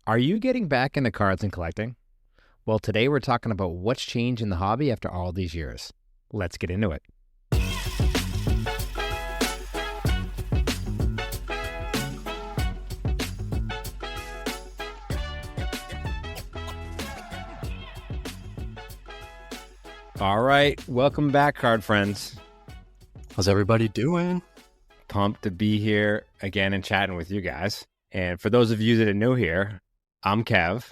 Are you getting back into cards and collecting? Well, today we're talking about what's changed in the hobby after all these years. Let's get into it. All right, welcome back, card friends. How's everybody doing? Pumped to be here again and chatting with you guys. And for those of you that are new here, I'm Kev.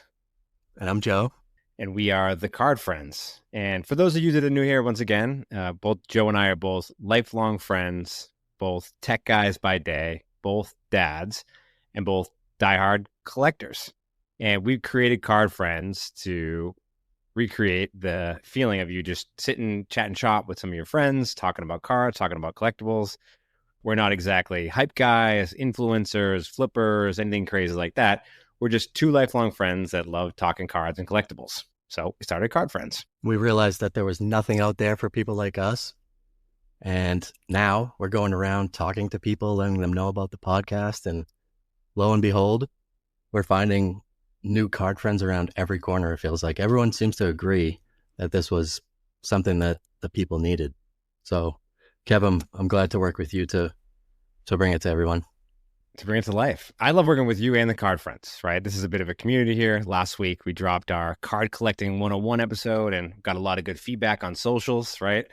And I'm Joe. And we are the Card Friends. And for those of you that are new here, once again, both Joe and I are both lifelong friends, both tech guys by day, both dads, and both diehard collectors. And we've created Card Friends to recreate the feeling of you just sitting, chatting shop with some of your friends, talking about cards, talking about collectibles. We're not exactly hype guys, influencers, flippers, anything crazy like that. We're just two lifelong friends that love talking cards and collectibles. So we started Card Friends. We realized that there was nothing out there for people like us. And now we're going around talking to people, letting them know about the podcast. And lo and behold, we're finding new card friends around every corner. It feels like everyone seems to agree that this was something that the people needed. So, Kevin, I'm glad to work with you to bring it to everyone. To bring it to life. I love working with you and the Card Friends, right? This is a bit of a community here. Last week, we dropped our Card Collecting 101 episode and got a lot of good feedback on socials, right?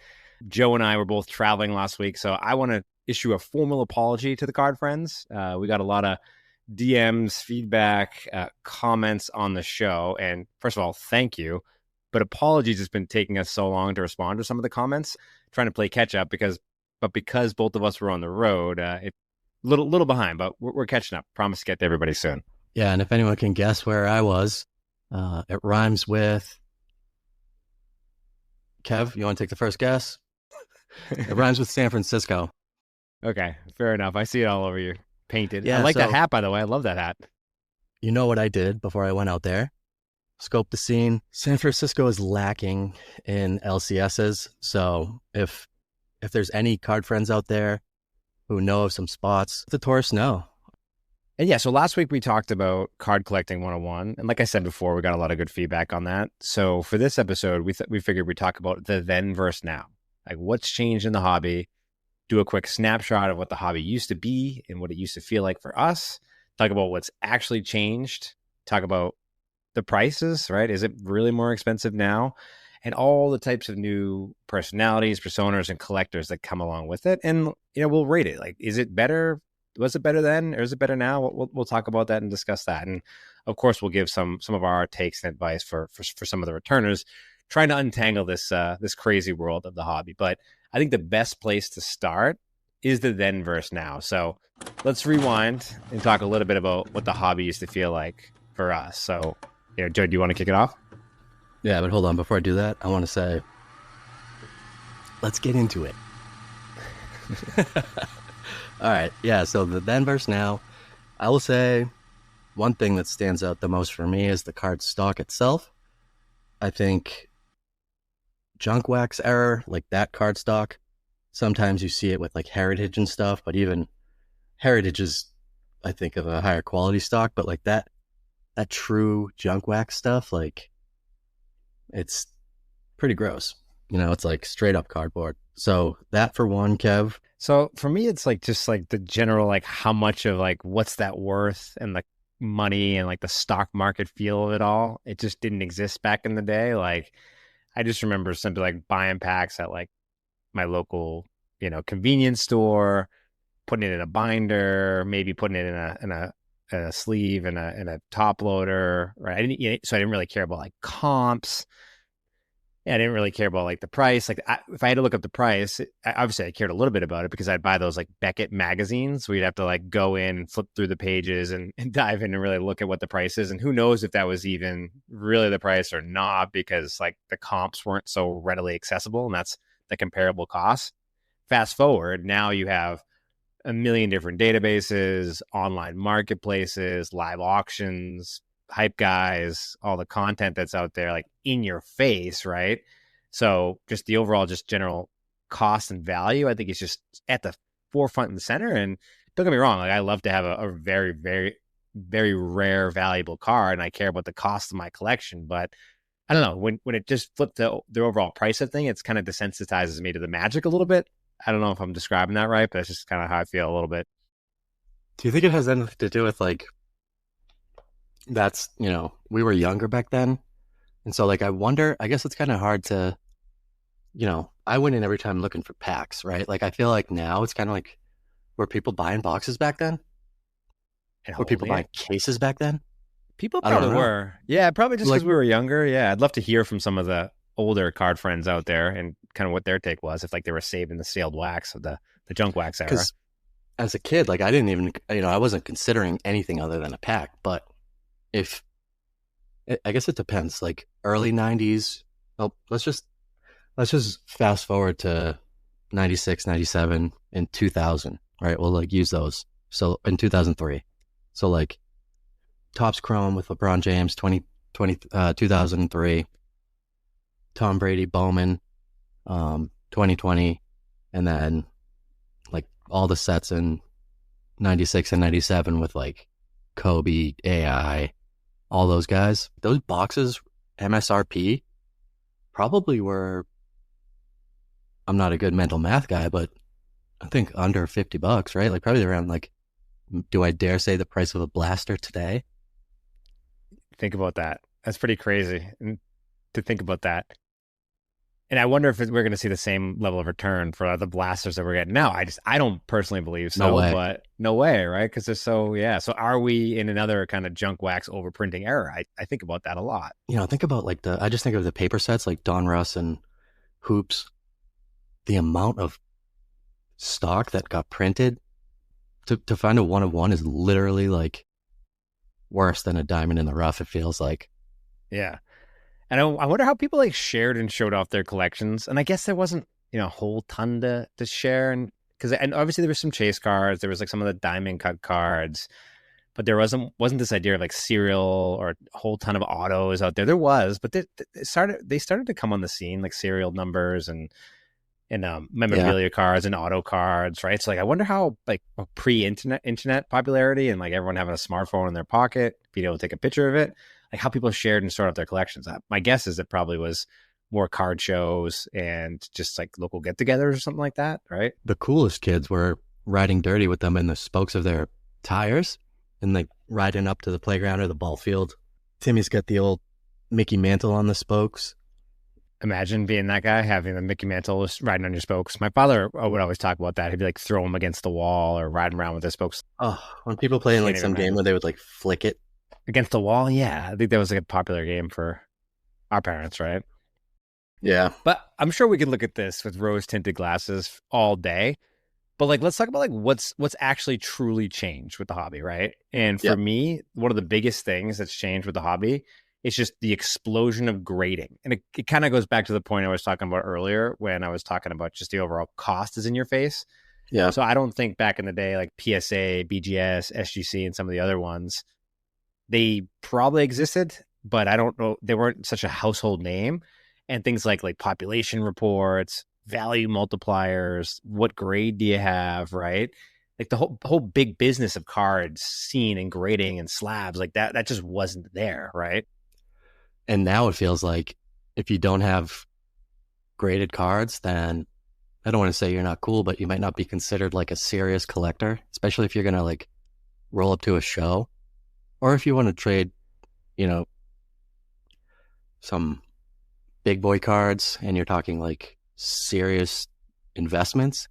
Joe and I were both traveling last week, so I want to issue a formal apology to the Card Friends. We got a lot of DMs, feedback, comments on the show. And first of all, thank you. But apologies, it's been taking us so long to respond to some of the comments, trying to play catch up because both of us were on the road, it's a little behind, but we're catching up. Promise to get to everybody soon. Yeah, and if anyone can guess where I was, it rhymes with... Kev, you want to take the first guess? It rhymes with San Francisco. Okay, fair enough. I see it all over you. Painted. Yeah, I like that hat, by the way. I love that hat. You know what I did before I went out there? Scope the scene. San Francisco is lacking in LCSs. So if there's any card friends out there who know of some spots, the tourists know. And yeah, so last week we talked about Card Collecting 101. And like I said before, we got a lot of good feedback on that. So for this episode, we figured we'd talk about the then versus now. Like what's changed in the hobby, do a quick snapshot of what the hobby used to be and what it used to feel like for us, talk about what's actually changed, talk about the prices, right? Is it really more expensive now? And all the types of new personalities, personas, and collectors that come along with it. And, we'll rate it. Like, is it better? Was it better then? Or is it better now? We'll talk about that and discuss that. And of course, we'll give some of our takes and advice for some of the returners, trying to untangle this crazy world of the hobby. But I think the best place to start is the then versus now. So let's rewind and talk a little bit about what the hobby used to feel like for us. So, Joe, do you want to kick it off? Yeah, but hold on. Before I do that, I want to say, let's get into it. All right. Yeah, so the then versus now, I will say one thing that stands out the most for me is the card stock itself. I think junk wax error, like that card stock, sometimes you see it with like Heritage and stuff, but even Heritage is, I think, of a higher quality stock, but like that true junk wax stuff, like it's pretty gross. It's like straight up cardboard. So that for one, Kev. So for me, it's like just like the general, like how much of like what's that worth and the money and like the stock market feel of it all. It just didn't exist back in the day. Like I just remember simply like buying packs at like my local, convenience store, putting it in a binder, maybe putting it in a sleeve and a top loader. Right. So I didn't really care about like comps. Yeah, I didn't really care about like the price. Like if I had to look up the price, obviously I cared a little bit about it because I'd buy those like Beckett magazines where you'd have to like go in and flip through the pages and dive in and really look at what the price is. And who knows if that was even really the price or not, because like the comps weren't so readily accessible, and that's the comparable cost. Fast forward, now you have a million different databases, online marketplaces, live auctions, hype guys, all the content that's out there, like in your face, right? So just the overall, just general cost and value, I think it's just at the forefront and center. And don't get me wrong, like I love to have a very, very very rare, valuable card, and I care about the cost of my collection. But I don't know, when it just flipped the overall price of thing, it's kind of desensitizes me to the magic a little bit. I don't know if I'm describing that right, but it's just kind of how I feel a little bit. Do you think it has anything to do with like that's, we were younger back then? And so like I wonder, I guess it's kind of hard to, I went in every time looking for packs, right? Like I feel like now it's kind of like were people buying boxes back then? And Were people holding buying it, cases back then? people I don't probably know. were, yeah, probably just because Like we were younger. Yeah, I'd love to hear from some of the older card friends out there and kind of what their take was, if like they were saving the sealed wax of the junk wax era. because as a kid, like I didn't even, I wasn't considering anything other than a pack. But if I guess it depends. Like early '90s. Oh, let's just fast forward to 96, 97, and 2000. Right, we'll like use those. So in 2003, so like Topps Chrome with LeBron James, 2003, Tom Brady, Bowman, 2020, and then like all the sets in 96 and 97 with like Kobe, AI, all those guys. Those boxes, MSRP, probably were, I'm not a good mental math guy, but I think under $50, right? Like probably around like, do I dare say the price of a blaster today? Think about that. That's pretty crazy to think about that. And I wonder if we're going to see the same level of return for the blasters that we're getting now. I don't personally believe No so, way. but no way, right? Because they're so, yeah. So are we in another kind of junk wax overprinting era? I think about that a lot. Think about like I just think of the paper sets like Don Russ and Hoops, the amount of stock that got printed to find a one of one is literally like worse than a diamond in the rough. It feels like. Yeah. And I wonder how people like shared and showed off their collections. And I guess there wasn't, a whole ton to share. And obviously there was some chase cards. There was like some of the diamond cut cards, but there wasn't this idea of like serial or a whole ton of autos out there. There was, but they started to come on the scene, like serial numbers and Yeah, memorabilia cards and auto cards, right? So like I wonder how like pre-internet popularity and like everyone having a smartphone in their pocket, being able to take a picture of it, like how people shared and stored up their collections. My guess is it probably was more card shows and just like local get-togethers or something like that, right? the coolest kids were riding dirty with them in the spokes of their tires and like riding up to the playground or the ball field. Timmy's got the old Mickey Mantle on the spokes. Imagine being that guy, having the Mickey Mantle just riding on your spokes. My father would always talk about that. He'd be like throw them against the wall or riding around with his spokes. Oh, when people play in Can't like even some game imagine. where they would like flick it. Against the wall, yeah. I think that was like a popular game for our parents, right? Yeah. But I'm sure we could look at this with rose tinted glasses all day. But like, let's talk about like what's actually truly changed with the hobby, right? And for Yep. me, one of the biggest things that's changed with the hobby is just the explosion of grading. And it kind of goes back to the point I was talking about earlier when I was talking about just the overall cost is in your face. Yeah. So I don't think back in the day, like PSA, BGS, SGC, and some of the other ones, they probably existed, but I don't know. They weren't such a household name. And things like population reports, value multipliers, what grade do you have, right? Like the whole big business of cards, scene and grading and slabs, like that just wasn't there, right? And now it feels like if you don't have graded cards, then I don't want to say you're not cool, but you might not be considered like a serious collector, especially if you're going to like roll up to a show or if you want to trade, you know, some big boy cards and you're talking like serious investments.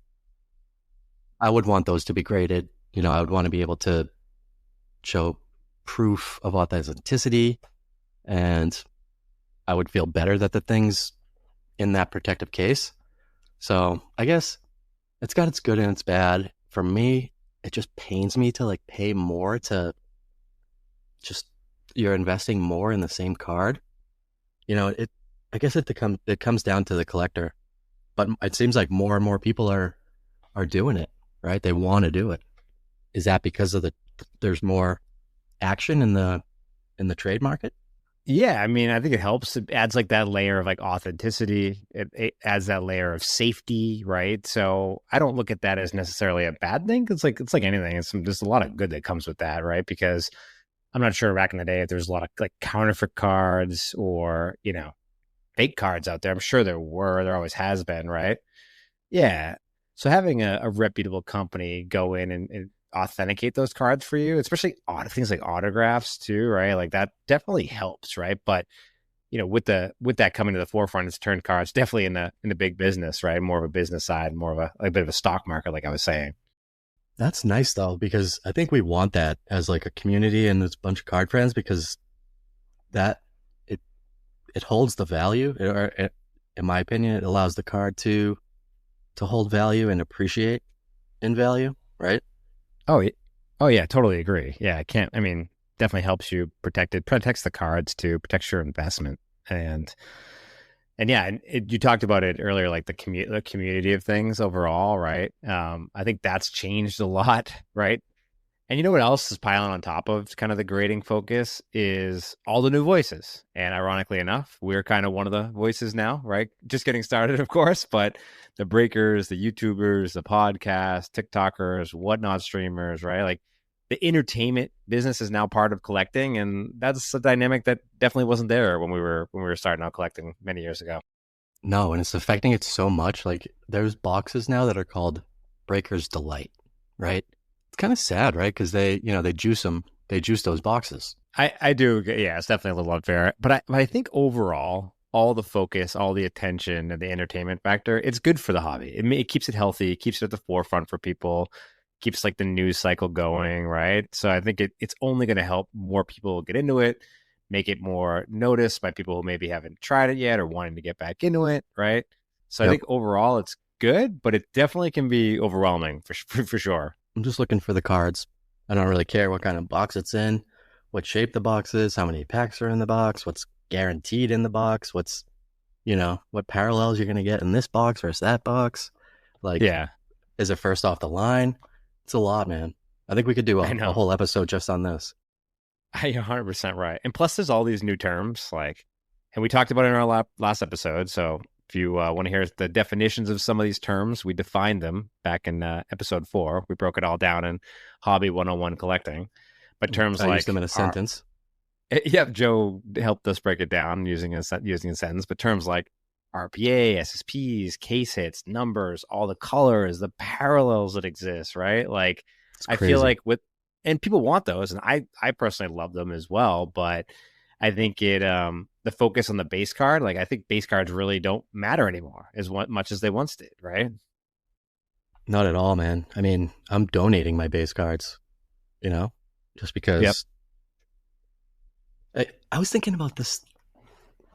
I would want those to be graded. I would want to be able to show proof of authenticity, and I would feel better that the thing's in that protective case. So I guess it's got its good and its bad. For me, it just pains me to like pay more to just you're investing more in the same card. It I guess it comes down to the collector, but it seems like more and more people are doing it, right? They want to do it. Is that because of there's more action in the trade market? Yeah, I mean, I think it helps. It adds like that layer of like authenticity. It adds that layer of safety, right? So I don't look at that as necessarily a bad thing. It's like anything. There's a lot of good that comes with that, right? Because I'm not sure back in the day if there's a lot of like counterfeit cards or, fake cards out there. I'm sure there always has been, right? Yeah. So having a reputable company go in and authenticate those cards for you, especially things like autographs too, right? Like that definitely helps, right? But with that coming to the forefront, it's turned cards definitely in the big business, right? More of a business side, more of a bit of a stock market, like I was saying. That's nice though, because I think we want that as like a community and this bunch of card friends because that it it holds the value, in my opinion, it allows the card to hold value and appreciate in value, right? Oh, oh yeah, totally agree. Yeah, I can't. I mean, definitely helps you protect it, protects the cards too, protects your investment, and yeah, you talked about it earlier, like the community of things overall, right? I think that's changed a lot, right? And you know what else is piling on top of kind of the grading focus is all the new voices. And ironically enough, we're kind of one of the voices now, right? Just getting started, of course, but the breakers, the YouTubers, the podcasts, TikTokers, whatnot streamers, right? Like the entertainment business is now part of collecting. And that's a dynamic that definitely wasn't there when we were starting out collecting many years ago. No, and it's affecting it so much. Like there's boxes now that are called Breaker's Delight, right? It's kind of sad, right? Because they juice them, they juice those boxes. I do. Yeah, it's definitely a little unfair. But I think overall, all the focus, all the attention, and the entertainment factor, it's good for the hobby. It keeps it healthy, it keeps it at the forefront for people, keeps like the news cycle going, right? So I think it's only going to help more people get into it, make it more noticed by people who maybe haven't tried it yet or wanting to get back into it, right? So I Yep. think overall it's good, but it definitely can be overwhelming for sure. I'm just looking for the cards. I don't really care what kind of box it's in, what shape the box is, how many packs are in the box, what's guaranteed in the box, what parallels you're going to get in this box versus that box. Like, Yeah, is it first off the line? It's a lot, man. I think we could do I a know. whole episode just on this. You're 100% right. And plus, there's all these new terms, like, and we talked about it in our last episode. So if you want to hear the definitions of some of these terms, we defined them back in episode 4. We broke it all down in Hobby 101 collecting. But terms I used them like in a sentence. yeah, Joe helped us break it down using a sentence. But terms like RPA, SSPs, case hits, numbers, all the colors, the parallels that exist, right? Like, It's I feel crazy. like and people want those, and I personally love them as well. But I think the focus on the base card, like I think base cards really don't matter anymore as much as they once did, right? Not at all, man. I mean, I'm donating my base cards, you know, just Yep. because I was thinking about this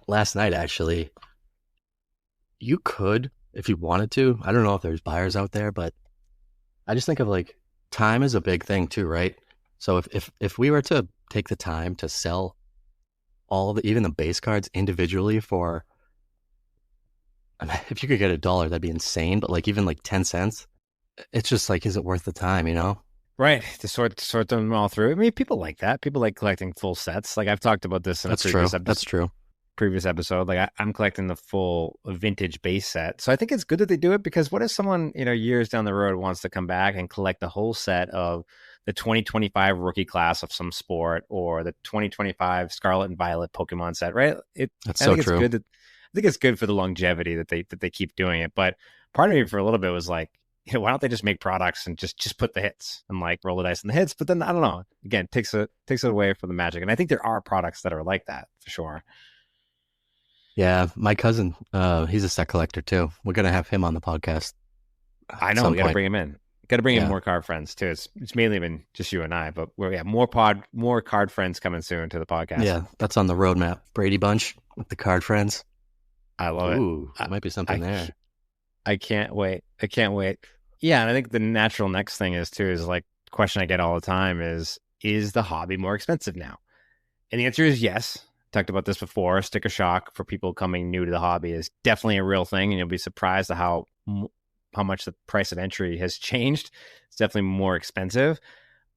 last night, actually. You could, if you wanted to. I don't know if there's buyers out there, but I just think of like time is a big thing too, right? So if we were to take the time to sell even the base cards individually for, I mean, if you could get $1, that'd be insane. But like even like 10 cents, it's just like, is it worth the time? You know? Right. To sort them all through. I mean, people like that. People like collecting full sets. Like I've talked about this in a That's true. That's true. previous episode. Like I'm collecting the full vintage base set. So I think it's good that they do it because what if someone, years down the road wants to come back and collect the whole set of the 2025 rookie class of some sport or the 2025 Scarlet and Violet Pokemon set, right? That's I so think it's true. good I think it's good for the longevity that they keep doing it. But part of me for a little bit was like, why don't they just make products and just put the hits and like roll the dice in the hits? But then I don't know. Again, takes it away from the magic. And I think there are products that are like that for sure. Yeah, my cousin, he's a set collector too. We're gonna have him on the podcast I at know some we got to point. bring him in. Got to bring in Yeah, more card friends too. It's mainly been just you and I, but more card friends coming soon to the podcast. yeah, that's on the roadmap. Brady Bunch with the card friends. I love it. Ooh, I there might be something I, there. I can't wait. I can't wait. Yeah, and I think the natural next thing is like the question I get all the time is the hobby more expensive now? And the answer is yes. Talked about this before. Sticker shock for people coming new to the hobby is definitely a real thing, and you'll be surprised at how much the price of entry has changed. It's definitely more expensive,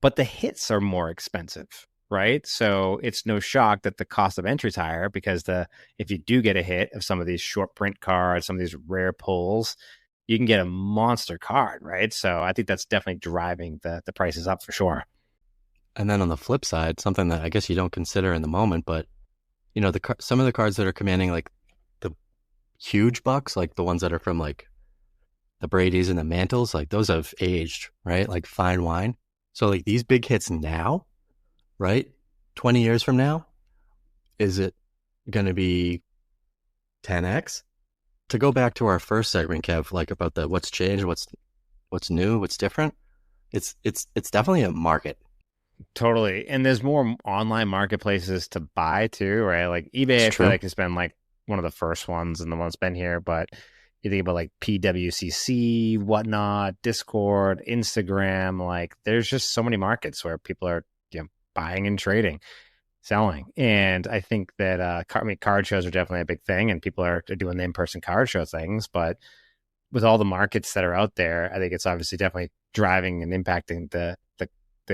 but the hits are more expensive, right? So it's no shock that the cost of entry is higher because if you do get a hit of some of these short print cards, some of these rare pulls, you can get a monster card, right? So I think that's definitely driving the prices up for sure. And then on the flip side, something that I guess you don't consider in the moment, but some of the cards that are commanding like the huge bucks, like the ones that are from like the Brady's and the Mantles, like those have aged, right? Like fine wine. So like these big hits now, right? 20 years from now, is it going to be 10x? To go back to our first segment, Kev, like about the what's changed, what's new, what's different. It's definitely a market. Totally. And there's more online marketplaces to buy too, right? Like eBay, It's I feel true. like has been like one of the first ones and the one's been here. But you think about like PWCC, whatnot, Discord, Instagram, like there's just so many markets where people are, buying and trading, selling. And I think that card shows are definitely a big thing and people are doing the in-person card show things. But with all the markets that are out there, I think it's obviously definitely driving and impacting the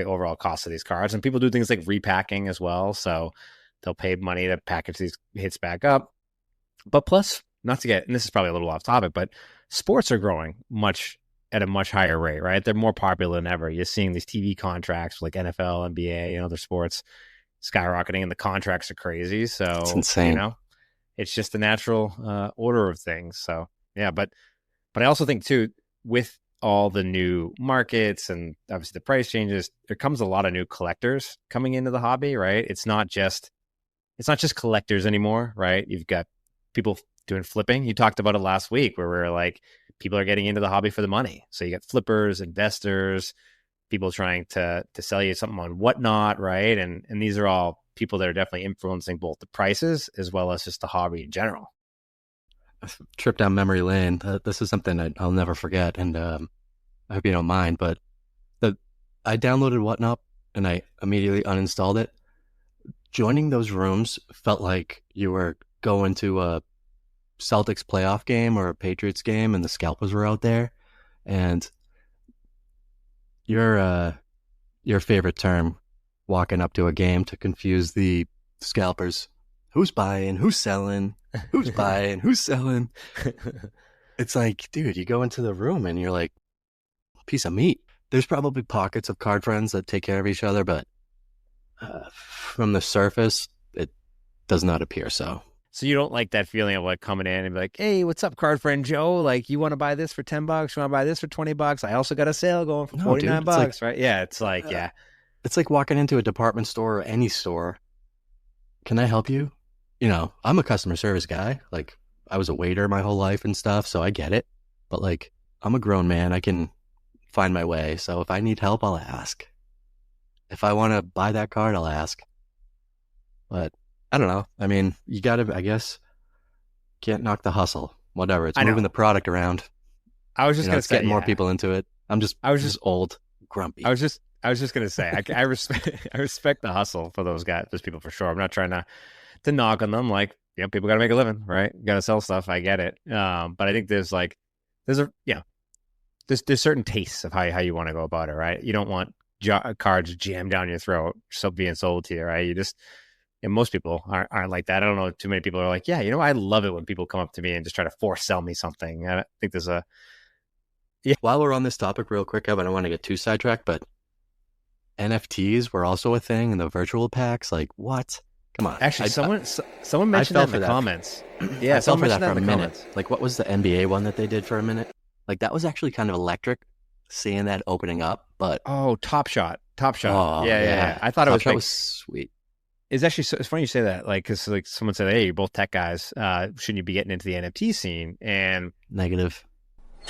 overall cost of these cards. And people do things like repacking as well. So they'll pay money to package these hits back up. But plus, not to get, and this is probably a little off topic, but sports are growing at a much higher rate, right? They're more popular than ever. You're seeing these TV contracts like NFL, NBA, and other sports skyrocketing, and the contracts are crazy. It's So, insane. it's just the natural order of things. So, yeah, but I also think too, with all the new markets and obviously the price changes, there comes a lot of new collectors coming into the hobby, right? It's not just collectors anymore, right? You've got people doing flipping. You talked about it last week where we are like, people are getting into the hobby for the money. So you got flippers, investors, people trying to sell you something on whatnot, right? And these are all people that are definitely influencing both the prices as well as just the hobby in general. Trip down memory lane. This is something I'll never forget, and I hope you don't mind. But the I downloaded Whatnot and I immediately uninstalled it. Joining those rooms felt like you were going to a Celtics playoff game or a Patriots game, and the scalpers were out there. And your favorite term, walking up to a game to confuse the scalpers. Who's buying? Who's selling? Who's buying? Who's selling? It's like, dude, you go into the room and you're like, piece of meat. There's probably pockets of card friends that take care of each other, but from the surface, it does not appear so. So you don't like that feeling of like coming in and be like, hey, what's up, card friend Joe? Like, you want to buy this for $10? You want to buy this for $20? I also got a sale going for No, dude, it's like $49, right? Yeah, it's like, uh, yeah. it's like walking into a department store or any store. Can I help you? I'm a customer service guy. Like, I was a waiter my whole life and stuff, so I get it. But like, I'm a grown man. I can find my way. So if I need help, I'll ask. If I want to buy that card, I'll ask. But I don't know. I mean, you gotta, I guess, can't knock the hustle. Whatever. It's I moving know. the product around. I was just gonna It's say, getting more yeah. people into it. I'm just I was just just, old, I grumpy. was just, I was just gonna say, I respect, I respect the hustle for those guys, those people for sure. I'm not trying to knock on them. Like, people got to make a living, right? Got to sell stuff. I get it. But I think there's a, there's certain tastes of how you want to go about it, right? You don't want cards jammed down your throat, so being sold to you, right? And most people aren't like that. I don't know. Too many people are like, yeah, I love it when people come up to me and just try to force sell me something. I think there's a, yeah. While we're on this topic, real quick, Evan, I don't want to get too sidetracked, but NFTs were also a thing in the virtual packs. Like, what? Come on. Actually, someone I mentioned that fell in for the that. comments. Yeah, I fell someone for that mentioned for that a in the minute. comments. Like, what was the NBA one that they did for a minute? Like, that was actually kind of electric, seeing that opening up. But Oh, Top Shot, Top Shot. oh Yeah, yeah, yeah. yeah, I thought it Top was Shot big. was sweet. It's actually it's funny you say that, like, because like someone said, "Hey, you're both tech guys. Shouldn't you be getting into the NFT scene?" And Negative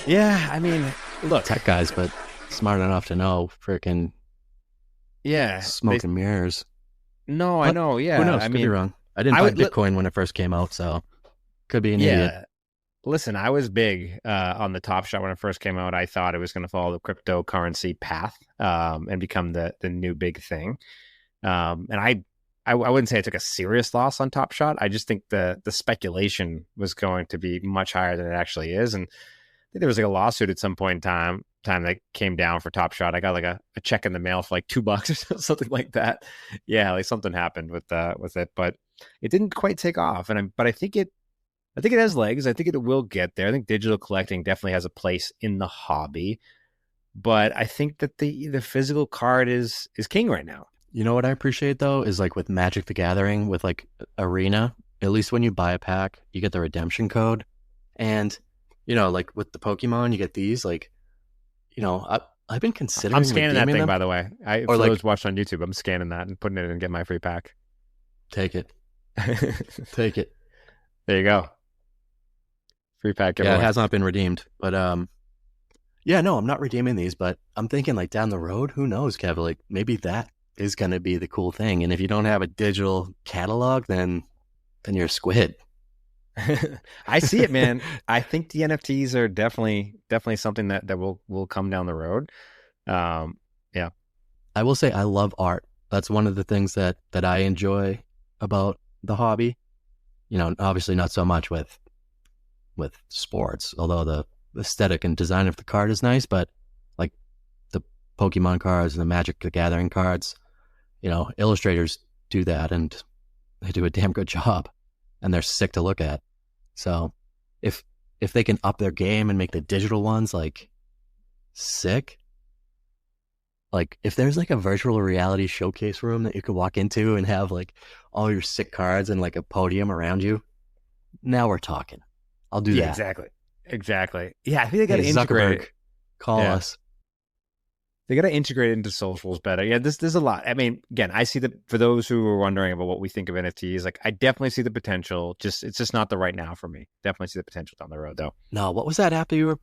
yeah, I mean, look, tech guys, but smart enough to know freaking yeah, smoke and mirrors. no, I But know, who yeah. knows? I Could be mean, wrong. I didn't I buy would, Bitcoin when it first came out, so could be an idiot. yeah. Listen, I was big on the Top Shot when it first came out. I thought it was going to follow the cryptocurrency path and become the new big thing. And I wouldn't say I took a serious loss on Top Shot. I just think the speculation was going to be much higher than it actually is. And I think there was like a lawsuit at some point in time that came down for Top Shot. I got like a check in the mail for like $2 or something like that. Yeah, like something happened with it, but it didn't quite take off. But I think it has legs. I think it will get there. I think digital collecting definitely has a place in the hobby, but I think that the physical card is king right now. You know what I appreciate though is like with Magic the Gathering with like Arena, at least when you buy a pack, you get the redemption code. And, like with the Pokemon, you get these like, I've been I'm considering scanning that redeeming thing, them by the way. or For like those watching on YouTube, I'm scanning that and putting it in and get my free pack. take it, There take it. you go. Free pack Yeah, it giveaway. has not been redeemed, but yeah, no, I'm not redeeming these, but I'm thinking like down the road, who knows, Kevin? Like maybe that is going to be the cool thing. And if you don't have a digital catalog, then you're a squid. I see it, man. I think the NFTs are definitely something that will come down the road. Yeah. I will say I love art. That's one of the things that I enjoy about the hobby. Obviously not so much with sports, although the aesthetic and design of the card is nice, but like the Pokemon cards and the Magic the Gathering cards, illustrators do that and they do a damn good job and they're sick to look at. So if they can up their game and make the digital ones like sick, like if there's like a virtual reality showcase room that you could walk into and have like all your sick cards and like a podium around you, now we're talking. I'll do that. Exactly. Yeah, I think they got to Hey, integrate Zuckerberg, it. call Yeah. us. They got to integrate it into socials better. Yeah, there's a lot. I mean, again, I see for those who are wondering about what we think of NFTs, like I definitely see the potential. It's just not the right now for me. Definitely see the potential down the road though. No, what was that app that you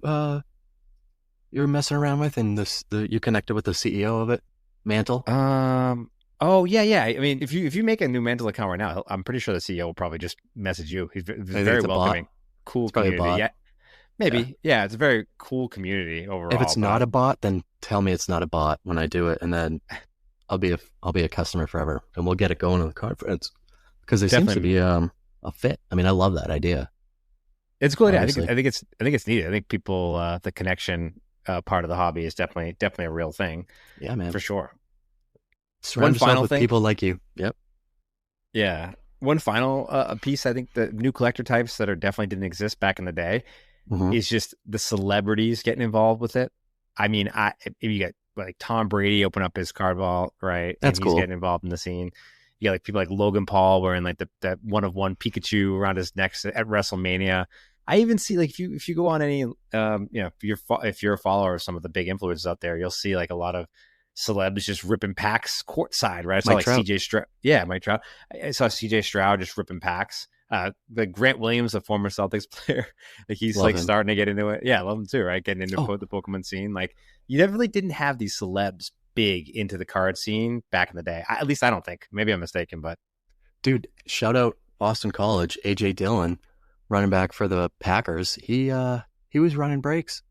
were messing around with, and you connected with the CEO of it, Mantle? Oh yeah. I mean, if you make a new Mantle account right now, I'm pretty sure the CEO will probably just message you. He's very it's a bot? welcoming, cool It's probably a community. bot. Yeah, maybe. Yeah, it's a very cool community overall. If it's not a bot, then tell me it's not a bot when I do it, and then I'll be a customer forever, and we'll get it going on the conference because there seems to be a fit. I mean, I love that idea. It's cool. I Obviously. think it's needed. I think people the connection part of the hobby is definitely a real thing. Yeah, man, For sure. surround yourself with people like you. Yep. Yeah. One final piece, I think the new collector types that definitely didn't exist back in the day is just the celebrities getting involved with it. I mean, if you get like Tom Brady open up his card vault, right? That's and cool. He's getting involved in the scene. You got like people like Logan Paul wearing like that one of one Pikachu around his neck at WrestleMania. I even see like if you go on any if you're a follower of some of the big influencers out there, you'll see like a lot of celebs just ripping packs courtside, right? I saw like CJ Stroud. Yeah, Mike Trout. I saw CJ Stroud just ripping packs. The Grant Williams, the former Celtics player, like he's love like him. Starting to get into it. Yeah, I love him too, right? Getting into the Pokemon scene. Like you definitely didn't have these celebs big into the card scene back in the day. At least I don't think. Maybe I'm mistaken, but dude, shout out Boston College, AJ Dillon, running back for the Packers. He was running breaks,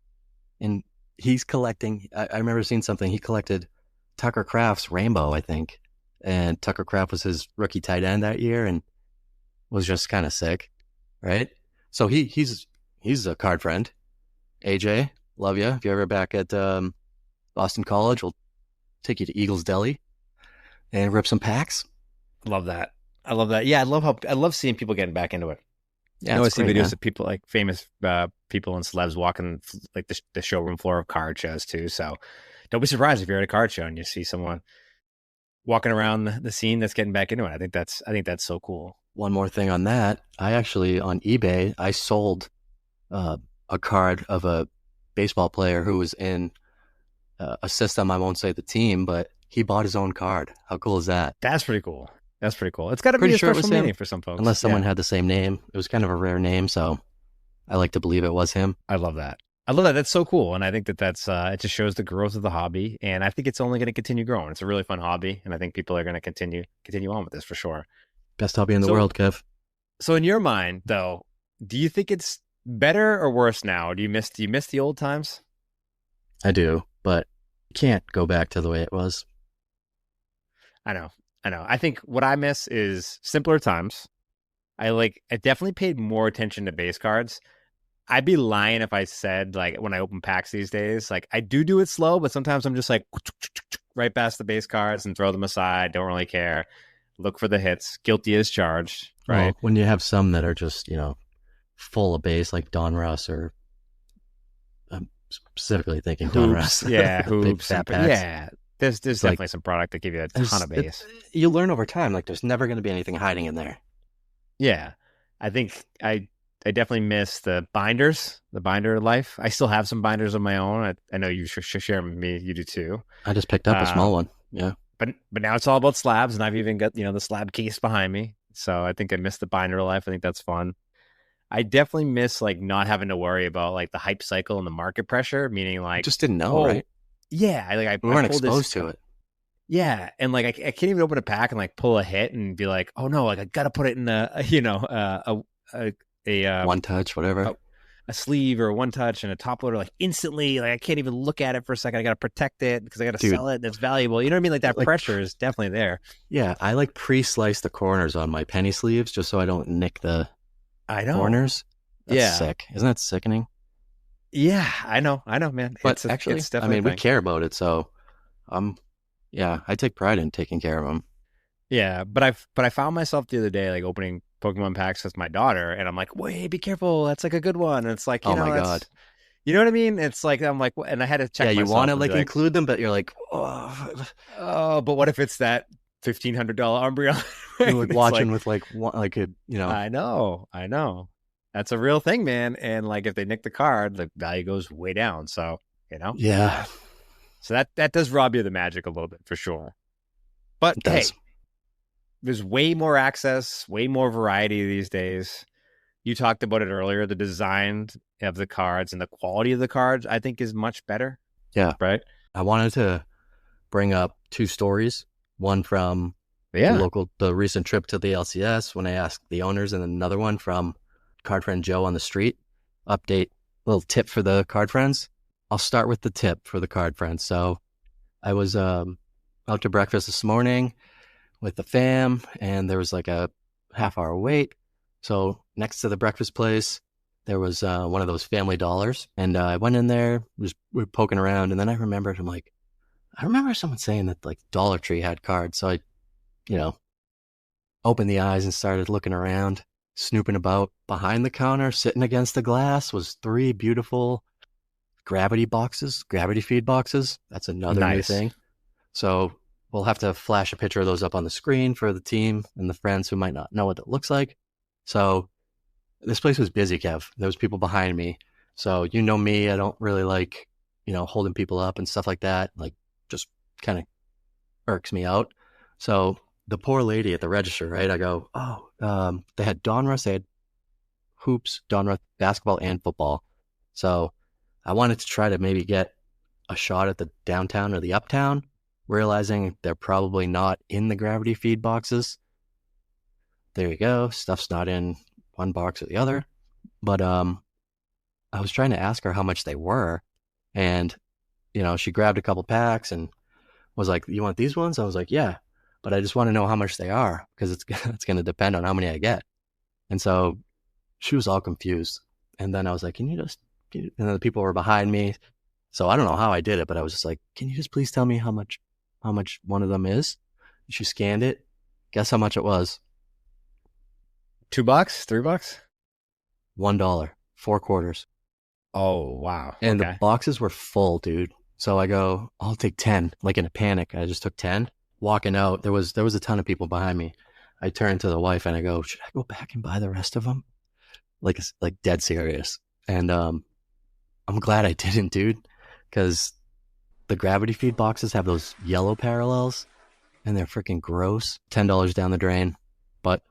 and he's collecting. I remember seeing something. He collected Tucker Kraft's Rainbow, I think, and Tucker Kraft was his rookie tight end that year, and was just kind of sick, right? So he's a card friend. AJ, love you. If you're ever back at Boston College, we'll take you to Eagles Deli and rip some packs. Love that. I love that. Yeah, I love seeing people getting back into it. Yeah, I always see videos of people like famous people and celebs walking like the showroom floor of card shows too. So don't be surprised if you're at a card show and you see someone walking around the scene that's getting back into it. I think that's so cool. One more thing on that, I actually on eBay I sold a card of a baseball player who was in a system. I won't say the team, but he bought his own card. How cool is that? That's pretty cool. It's got to be a special meaning for some folks. Unless someone had the same name. It was kind of a rare name, so I like to believe it was him. I love that. That's so cool. And I think that's it just shows the growth of the hobby. And I think it's only going to continue growing. It's a really fun hobby. And I think people are going to continue on with this for sure. Best hobby in the world, Kev. So in your mind, though, do you think it's better or worse now? Do you miss the old times? I do, but you can't go back to the way it was. I know. I think what I miss is simpler times. I definitely paid more attention to base cards. I'd be lying if I said like when I open packs these days, like I do it slow, but sometimes I'm just like right past the base cards and throw them aside. Don't really care. Look for the hits. Guilty as charged. Right. Well, when you have some that are just, full of base like Don Russ, or I'm specifically thinking Don Russ. Yeah, hoops. Big fat packs. Yeah. there's It's like definitely some product that give you a ton of base. you learn over time. Like there's never going to be anything hiding in there. Yeah, I think I definitely miss the binders, the binder life. I still have some binders of my own. I know you should share them with me. You do too. I just picked up a Uh, small one. Yeah. but now it's all about slabs, and I've even got the slab case behind me. So I think I miss the binder life. I think that's fun. I definitely miss like not having to worry about like the hype cycle and the market pressure, meaning like, Just didn't know, oh right? yeah, We I weren't pulled this. exposed to it. Yeah, and like I can't even open a pack and like pull a hit and be like, oh no, like I gotta put it in a One touch, whatever. a sleeve or a one touch and a top loader like instantly. Like I can't even look at it for a second. I gotta protect it because I gotta Dude, sell it and it's valuable. You know what I mean? Like that like pressure is definitely there. yeah, I like pre-slice the corners on my penny sleeves just so I don't nick the I know. corners. That's Yeah. sick. Isn't that sickening? Yeah, I know, man. But actually, it's I definitely mean, a we thing. care about it, so yeah, I take pride in taking care of them. Yeah, but I found myself the other day like opening Pokemon packs with my daughter, and I'm like, wait, be careful, that's like a good one. And it's like, Oh my God. you know what I mean? It's like I'm like, and I had to check Yeah, you myself want to and be like like, include them, but you're like, oh, oh, but what if it's that $1,500 Umbreon? you're like It's watching like, with like one, like a, I know, that's a real thing, man. And like if they nick the card, the value goes way down. So yeah, so that does rob you of the magic a little bit for sure. But it hey, does. there's way more access, way more variety these days. You talked about it earlier. The design of the cards and the quality of the cards, I think, is much better. Yeah. Right. I wanted to bring up two stories. One from Yeah. the recent trip to the LCS when I asked the owners, and then another one from card friend Joe on the street. Update, little tip for the card friends. I'll start with the tip for the card friends. So I was out to breakfast this morning with the fam, and there was like a half-hour wait. So next to the breakfast place, there was one of those Family Dollars, and I went in there, we were poking around, and then I remembered, I remember someone saying that like Dollar Tree had cards, so I, opened the eyes and started looking around, snooping about. Behind the counter, sitting against the glass, was 3 beautiful gravity feed boxes. That's another new Nice. thing. So we'll have to flash a picture of those up on the screen for the team and the friends who might not know what it looks like. So this place was busy, Kev. There was people behind me. So you know me, I don't really like, holding people up and stuff like that. Like just kind of irks me out. So the poor lady at the register, right? I go, they had Donruss, they had hoops, Donruss basketball and football. So I wanted to try to maybe get a shot at the downtown or the uptown, realizing they're probably not in the gravity feed boxes. There you go. Stuff's not in one box or the other. But I was trying to ask her how much they were. And, she grabbed a couple packs and was like, you want these ones? I was like, yeah, but I just want to know how much they are because it's going to depend on how many I get. And so she was all confused. And then I was like, and then the people were behind me. So I don't know how I did it, but I was just like, can you just please tell me how much one of them is? She scanned it. Guess how much it was? $2, $3? $1, 4 quarters. Oh, wow. And okay. the boxes were full, dude. So I go, I'll take 10, like in a panic. I just took 10. Walking out, there was a ton of people behind me. I turned to the wife and I go, should I go back and buy the rest of them? Like dead serious. And I'm glad I didn't, dude, because the gravity feed boxes have those yellow parallels and they're freaking gross. $10 down the drain. But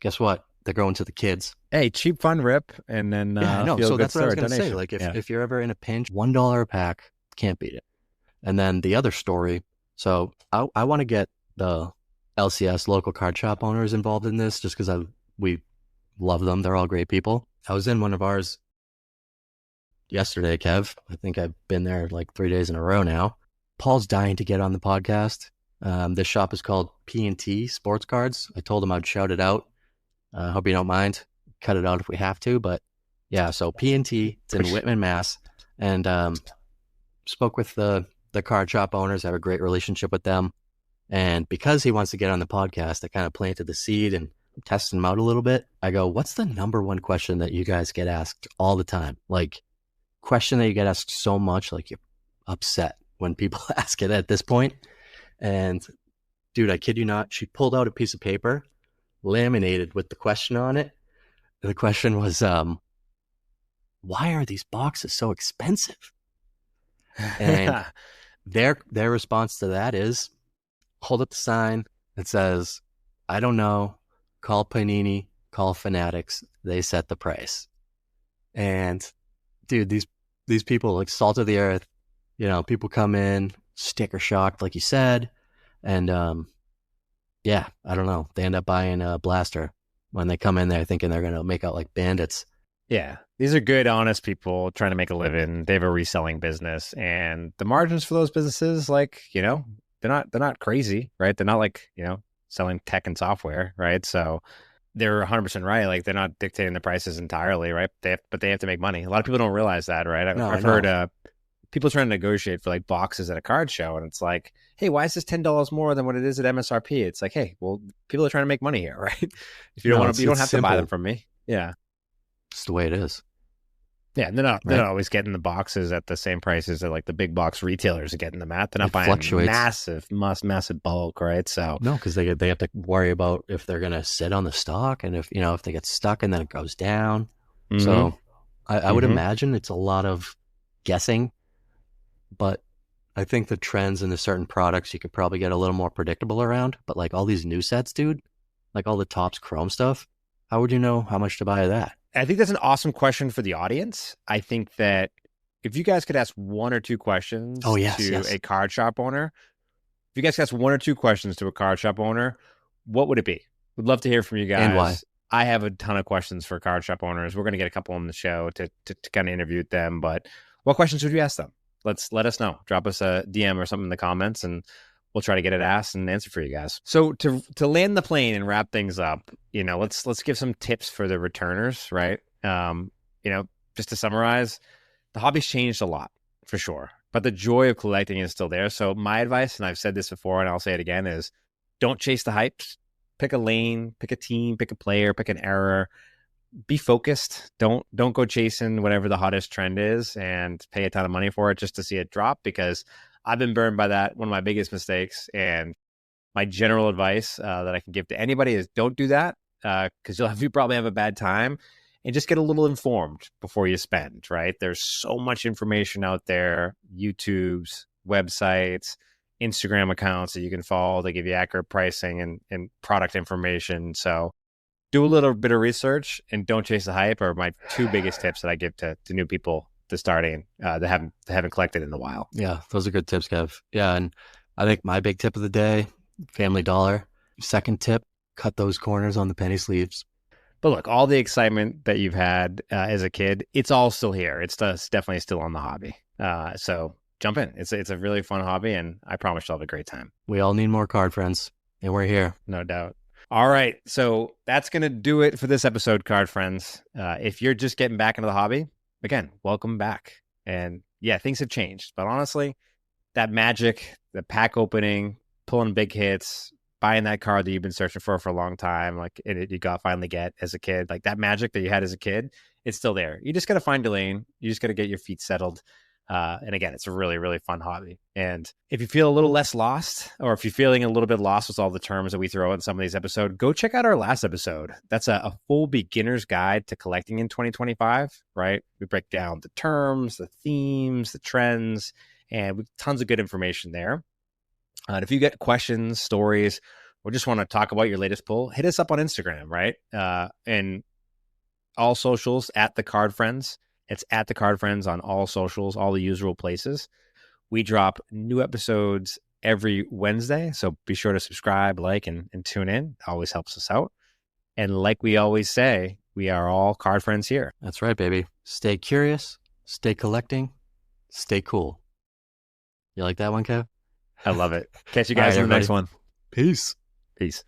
guess what? They're going to the kids. Hey, cheap fun rip, and then yeah, I know. So that's what I was going to say. Like if you're ever in a pinch, $1 a pack, can't beat it. And then the other story. So I want to get the LCS local card shop owners involved in this just because we love them. They're all great people. I was in one of ours yesterday, Kev. I think I've been there like 3 days in a row now. Paul's dying to get on the podcast. This shop is called P&T Sports Cards. I told him I'd shout it out. I hope you don't mind. Cut it out if we have to. But yeah, so P&T, it's in Whitman, Mass. And spoke with the card shop owners. I have a great relationship with them. And because he wants to get on the podcast, I kind of planted the seed and I'm testing him out a little bit. I go, what's the number one question that you guys get asked all the time? Like, question that you get asked so much, like you're upset when people ask it at this point. And dude, I kid you not, she pulled out a piece of paper laminated with the question on it. And the question was, why are these boxes so expensive? And their response to that is, hold up the sign that says, I don't know, call Panini, call Fanatics, they set the price. And dude, these people, like, salt of the earth, people come in sticker shocked, like you said, and yeah, I don't know, they end up buying a blaster when they come in there thinking they're gonna make out like bandits. Yeah, these are good, honest people trying to make a living. They have a reselling business, and the margins for those businesses, like, they're not crazy, right? They're not like, selling tech and software, right? So they're 100% right. Like, they're not dictating the prices entirely, right? But they have to make money. A lot of people don't realize that, right? I've heard people trying to negotiate for like boxes at a card show, and it's like, hey, why is this $10 more than what it is at MSRP? It's like, hey, well, people are trying to make money here, right? If you don't want to, you don't have to buy them from me. Yeah. It's the way it is. Yeah, they're not always getting the boxes at the same prices that like the big box retailers are getting them at. They're not buying massive bulk, right? So no, because they have to worry about if they're going to sit on the stock, and if they get stuck and then it goes down. Mm-hmm. So I would imagine it's a lot of guessing, but I think the trends in the certain products you could probably get a little more predictable around. But like all these new sets, dude, like all the Topps Chrome stuff, how would you know how much to buy of that? I think that's an awesome question for the audience. I think that if you guys could ask one or two questions to a card shop owner, what would it be? We'd love to hear from you guys. And why? I have a ton of questions for card shop owners. We're going to get a couple on the show to kind of interview them. But what questions would you ask them? Let us know. Drop us a DM or something in the comments, and we'll try to get it asked and answered for you guys. So to land the plane and wrap things up, let's give some tips for the returners, right? Just to summarize, the hobby's changed a lot for sure, but the joy of collecting is still there. So my advice, and I've said this before and I'll say it again, is don't chase the hypes. Pick a lane, pick a team, pick a player, pick an error. Be focused. Don't go chasing whatever the hottest trend is and pay a ton of money for it just to see it drop, because I've been burned by that. One of my biggest mistakes, and my general advice that I can give to anybody is don't do that, because you probably have a bad time, and just get a little informed before you spend, right? There's so much information out there, YouTube's, websites, Instagram accounts that you can follow. They give you accurate pricing and product information. So do a little bit of research and don't chase the hype are my two biggest tips that I give to new people to starting that haven't collected in a while. Yeah, those are good tips, Kev. Yeah, and I think my big tip of the day, Family Dollar. Second tip, cut those corners on the penny sleeves. But look, all the excitement that you've had as a kid, it's all still here. It's definitely still on the hobby. So jump in. It's a really fun hobby, and I promise you'll have a great time. We all need more card friends, and we're here. No doubt. All right, so that's going to do it for this episode, card friends. If you're just getting back into the hobby, again, welcome back. And yeah, things have changed. But honestly, that magic, the pack opening, pulling big hits, buying that card that you've been searching for a long time, like you got finally get as a kid, like that magic that you had as a kid, it's still there. You just got to find your lane. You just got to get your feet settled. And again, it's a really, really fun hobby. And if you feel a little less lost, or if you're feeling a little bit lost with all the terms that we throw out in some of these episodes, go check out our last episode. That's a full beginner's guide to collecting in 2025, right? We break down the terms, the themes, the trends, and tons of good information there. And if you get questions, stories, or just want to talk about your latest pull, hit us up on Instagram, right? And all socials at The Card Friends. It's at The Card Friends on all socials, all the usual places. We drop new episodes every Wednesday, so be sure to subscribe, like, and tune in. It always helps us out. And like we always say, we are all card friends here. That's right, baby. Stay curious, stay collecting, stay cool. You like that one, Kev? I love it. Catch you guys in the next one. Peace. Peace.